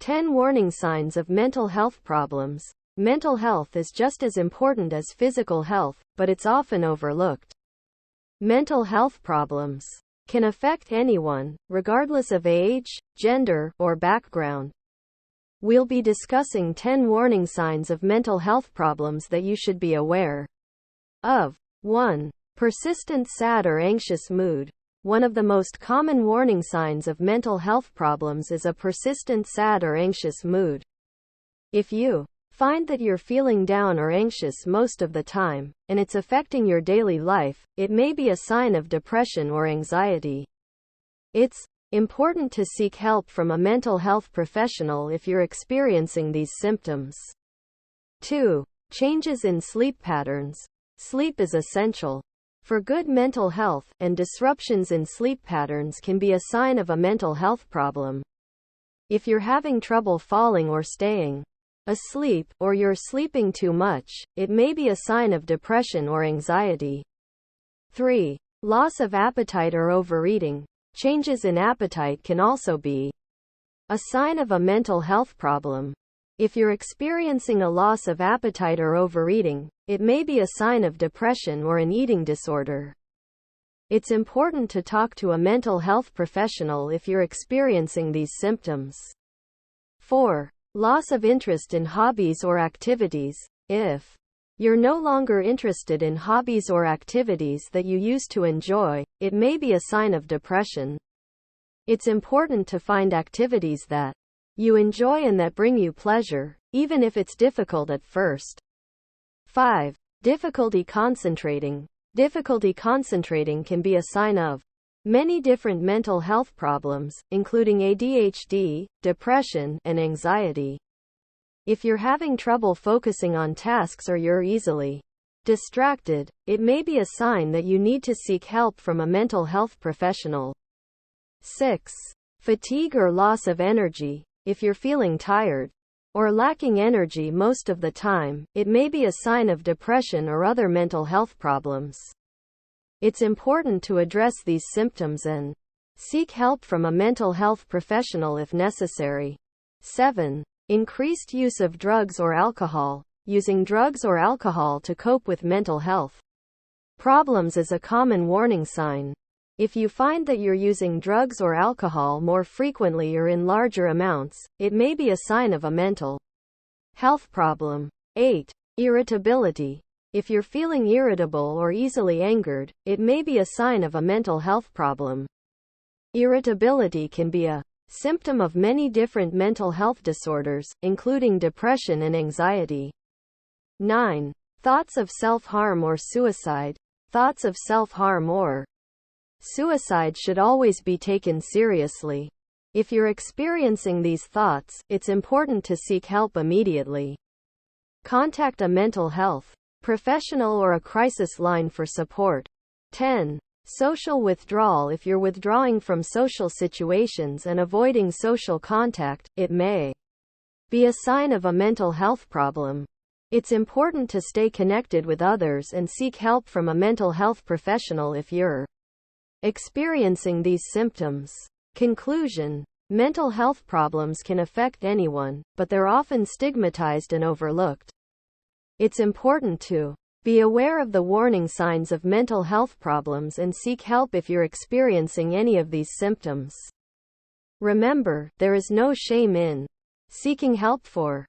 10 warning signs of mental health problems. Mental health is just as important as physical health, but it's often overlooked. Mental health problems can affect anyone, regardless of age, gender, or background. We'll be discussing 10 warning signs of mental health problems that you should be aware of. 1. Persistent sad or anxious mood. One of the most common warning signs of mental health problems is a persistent sad or anxious mood. If you find that you're feeling down or anxious most of the time, and it's affecting your daily life, it may be a sign of depression or anxiety. It's important to seek help from a mental health professional if you're experiencing these symptoms. 2. Changes in sleep patterns. Sleep is essential for good mental health, and disruptions in sleep patterns can be a sign of a mental health problem. If you're having trouble falling or staying asleep, or you're sleeping too much, it may be a sign of depression or anxiety. 3. Loss of appetite or overeating. Changes in appetite can also be a sign of a mental health problem. If you're experiencing a loss of appetite or overeating, it may be a sign of depression or an eating disorder. It's important to talk to a mental health professional if you're experiencing these symptoms. 4. Loss of interest in hobbies or activities. If you're no longer interested in hobbies or activities that you used to enjoy, it may be a sign of depression. It's important to find activities that you enjoy and that bring you pleasure, even if it's difficult at first. 5. Difficulty concentrating. Difficulty concentrating can be a sign of many different mental health problems, including ADHD, depression, and anxiety. If you're having trouble focusing on tasks or you're easily distracted, it may be a sign that you need to seek help from a mental health professional. 6. Fatigue or loss of energy. If you're feeling tired or lacking energy most of the time, it may be a sign of depression or other mental health problems. It's important to address these symptoms and seek help from a mental health professional if necessary. 7. Increased use of drugs or alcohol. Using drugs or alcohol to cope with mental health problems is a common warning sign. If you find that you're using drugs or alcohol more frequently or in larger amounts, it may be a sign of a mental health problem. 8. Irritability. If you're feeling irritable or easily angered, it may be a sign of a mental health problem. Irritability can be a symptom of many different mental health disorders, including depression and anxiety. 9. Thoughts of self-harm or suicide. Thoughts of self-harm or suicide should always be taken seriously. If you're experiencing these thoughts, it's important to seek help immediately. Contact a mental health professional or a crisis line for support. 10. Social withdrawal. If you're withdrawing from social situations and avoiding social contact, it may be a sign of a mental health problem. It's important to stay connected with others and seek help from a mental health professional if you're experiencing these symptoms. Conclusion. Mental health problems can affect anyone, but they're often stigmatized and overlooked. It's important to be aware of the warning signs of mental health problems and seek help if you're experiencing any of these symptoms. Remember, there is no shame in seeking help for